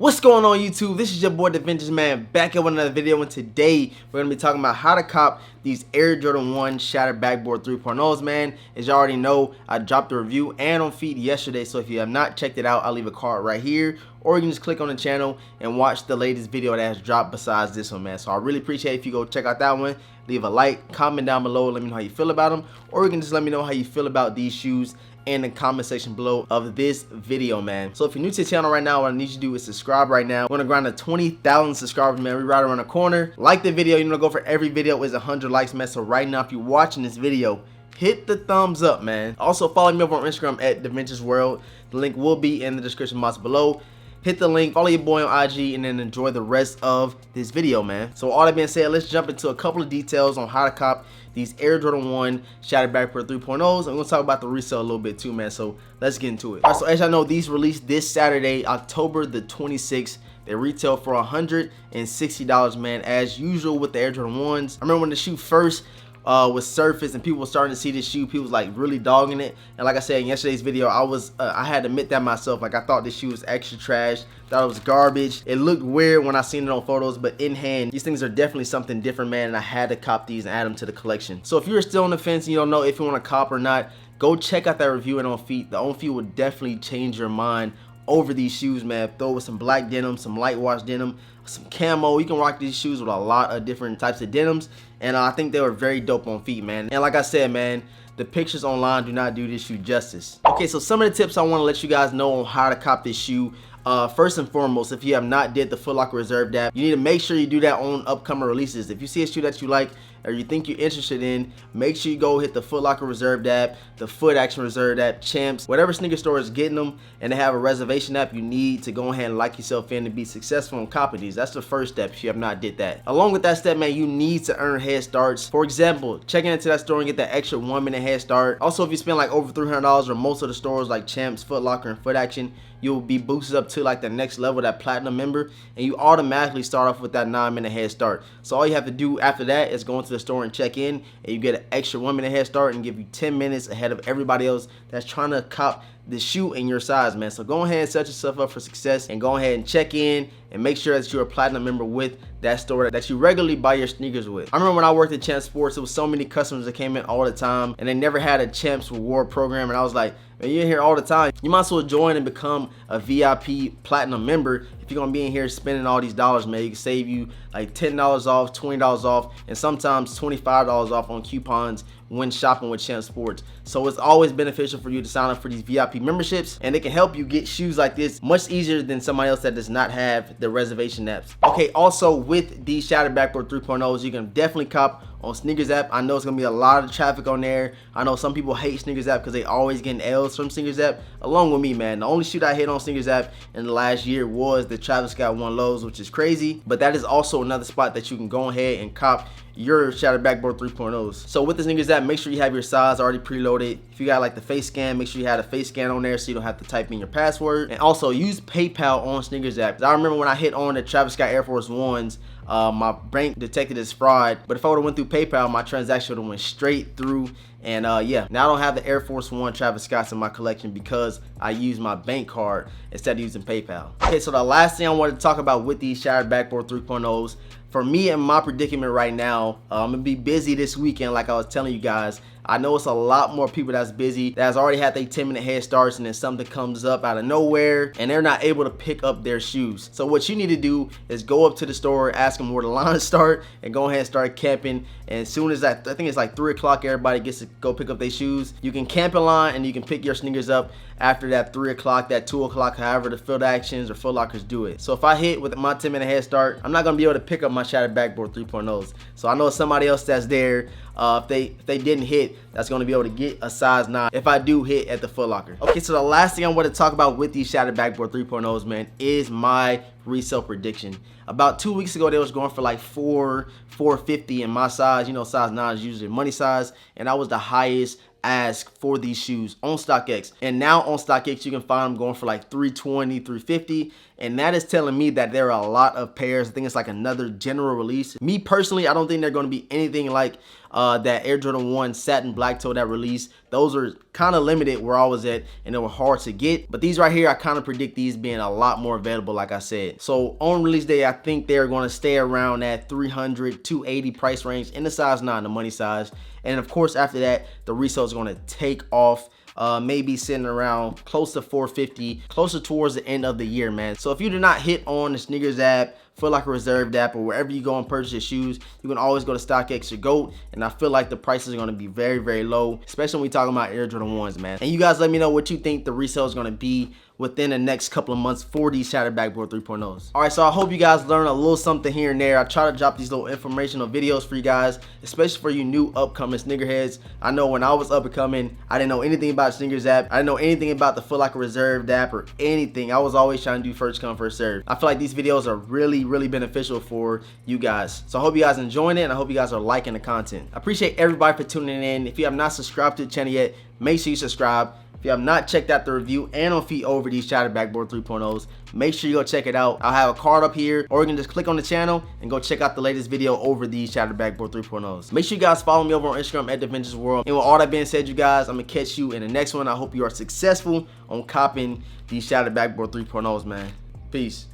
What's going on YouTube? This is your boy DeVintage man back at with another video, and today we're going to be talking about how to cop these Air Jordan 1 Shattered Backboard 3.0s, man. As you already know, I dropped a review and on feed yesterday, so if you have not checked it out, I'll leave a card right here, or you can just click on the channel and watch the latest video that has dropped besides this one, man. So I really appreciate if you go check out that one. Leave a like, comment down below, let me know how you feel about them, or you can just let me know how you feel about these shoes in the comment section below of this video, man. So if you're new to the channel right now, what I need you to do is subscribe right now. We're gonna grind to 20,000 subscribers, man. We're right around the corner. Like the video, you know, go for every video is 100 likes, man. So right now, if you're watching this video, hit the thumbs up, man. Also follow me over on Instagram at DeVintage World. The link will be in the description box below. Hit the link, follow your boy on IG, and then enjoy the rest of this video, man. So all that being said, let's jump into a couple of details on how to cop these Air Jordan 1 Shattered Backboard 3.0s. I'm gonna talk about the resale a little bit too, man. So let's get into it. All right, so as y'all know, these released this Saturday, October the 26th. They retail for $160, man, as usual with the Air Jordan 1s. I remember when the shoe first was surfaced and people were starting to see this shoe, people was like really dogging it. And like I said in yesterday's video, I had to admit that myself. Like, I thought this shoe was extra trash, thought it was garbage. It looked weird when I seen it on photos, but in hand, these things are definitely something different, man. And I had to cop these and add them to the collection. So if you're still on the fence and you don't know if you want to cop or not, go check out that review and on feet. The on feet will definitely change your mind over these shoes, man. Throw with some black denim, some light wash denim, some camo. You can rock these shoes with a lot of different types of denims, and I think they were very dope on feet, man. And like I said, man, the pictures online do not do this shoe justice. Okay, so some of the tips I want to let you guys know on how to cop this shoe. First and foremost, if you have not did the Foot Locker Reserve dab, you need to make sure you do that on upcoming releases. If you see a shoe that you like or you think you're interested in, make sure you go hit the Foot Locker Reserve dab, the Foot Action Reserve dab, Champs, whatever sneaker store is getting them and they have a reservation app, you need to go ahead and lock yourself in to be successful in copying these. That's the first step if you have not did that. Along with that step, man, you need to earn head starts. For example, checking into that store and get that extra 1 minute head start. Also, if you spend like over $300 or most of the stores like Champs, Foot Locker, and Foot Action, you'll be boosted up to like the next level, that platinum member, and you automatically start off with that 9 minute head start. So all you have to do after that is go into the store and check in, and you get an extra 1 minute head start and give you 10 minutes ahead of everybody else that's trying to cop the shoe in your size, man. So go ahead and set yourself up for success and go ahead and check in and make sure that you're a platinum member with that store that you regularly buy your sneakers with. I remember when I worked at Champs Sports, there was so many customers that came in all the time and they never had a Champs reward program, and I was like, man, you're in here all the time, you might as well join and become a VIP platinum member. If you're gonna be in here spending all these dollars, man, you can save you like $10 off, $20 off, and sometimes $25 off on coupons when shopping with Champs Sports. So it's always beneficial for you to sign up for these VIP memberships, and they can help you get shoes like this much easier than somebody else that does not have the reservation apps. Okay, also with these Shattered Backboard 3.0s, you can definitely cop on Sneakers app. I know it's gonna be a lot of traffic on there. I know some people hate Sneakers app because they always getting L's from Sneakers app, along with me, man. The only shoe that I hit on Sneakers app in the last year was the Travis Scott 1 Lows, which is crazy, but that is also another spot that you can go ahead and cop your Shattered Backboard 3.0s. So with the Sneakers app, make sure you have your size already preloaded. If you got like the face scan, make sure you have a face scan on there so you don't have to type in your password. And also use PayPal on Sneakers app. I remember when I hit on the Travis Scott Air Force 1s, my bank detected as fraud, but if I would have went through PayPal, my transaction would have went straight through. And yeah, now I don't have the Air Force 1 Travis Scotts in my collection because I use my bank card instead of using PayPal. Okay, so the last thing I wanted to talk about with these Shattered Backboard 3.0s, for me and my predicament right now, I'm gonna be busy this weekend like I was telling you guys. I know it's a lot more people that's busy, that's already had their 10 minute head starts, and then something comes up out of nowhere and they're not able to pick up their shoes. So what you need to do is go up to the store, ask them where the lines start, and go ahead and start camping. And as soon as that, I think it's like 3 o'clock, everybody gets to go pick up their shoes. You can camp in line and you can pick your sneakers up after that 3 o'clock, that 2 o'clock, however the Field Actions or Foot Lockers do it. So if I hit with my 10 minute head start, I'm not gonna be able to pick up my Shattered Backboard 3.0s. So I know somebody else that's there, if they didn't hit, that's going to be able to get a size 9 if I do hit at the Foot Locker. Okay, so the last thing I want to talk about with these Shattered Backboard 3.0s, man, is my resale prediction. About 2 weeks ago, they was going for like $450 in my size. You know, size 9 is usually money size, and that was the highest ask for these shoes on StockX. And now on StockX, you can find them going for like $320, $350, and that is telling me that there are a lot of pairs. I think it's like another general release. Me personally, I don't think they're going to be anything like that Air Jordan 1 satin black toe that released, those are kind of limited where I was at, and they were hard to get. But these right here, I kind of predict these being a lot more available, like I said. So on release day, I think they're going to stay around that 300 280 price range in the size 9, the money size. And of course, after that, the resale is going to take off. Maybe sitting around close to 450, closer towards the end of the year, man. So if you do not hit on the sneakers app, Foot Locker Reserve app, or wherever you go and purchase your shoes, you can always go to StockX or GOAT, and I feel like the prices are going to be very, very low, especially when we talking about Air Jordan 1s, man. And you guys let me know what you think the resale is going to be within the next couple of months for these Shattered Backboard 3.0s. All right, so I hope you guys learned a little something here and there. I try to drop these little informational videos for you guys, especially for you new upcoming sneakerheads. I know when I was up and coming, I didn't know anything about sneakers app. I didn't know anything about the Foot Locker Reserve app or anything. I was always trying to do first come, first serve. I feel like these videos are really, really beneficial for you guys. So I hope you guys enjoying it, and I hope you guys are liking the content. I appreciate everybody for tuning in. If you have not subscribed to the channel yet, make sure you subscribe. If you have not checked out the review and on feet over these Shattered Backboard 3.0s, make sure you go check it out. I'll have a card up here, or you can just click on the channel and go check out the latest video over these Shattered Backboard 3.0s. Make sure you guys follow me over on Instagram at DeVintage World. And with all that being said, you guys, I'm gonna catch you in the next one. I hope you are successful on copping these Shattered Backboard 3.0s, man. Peace.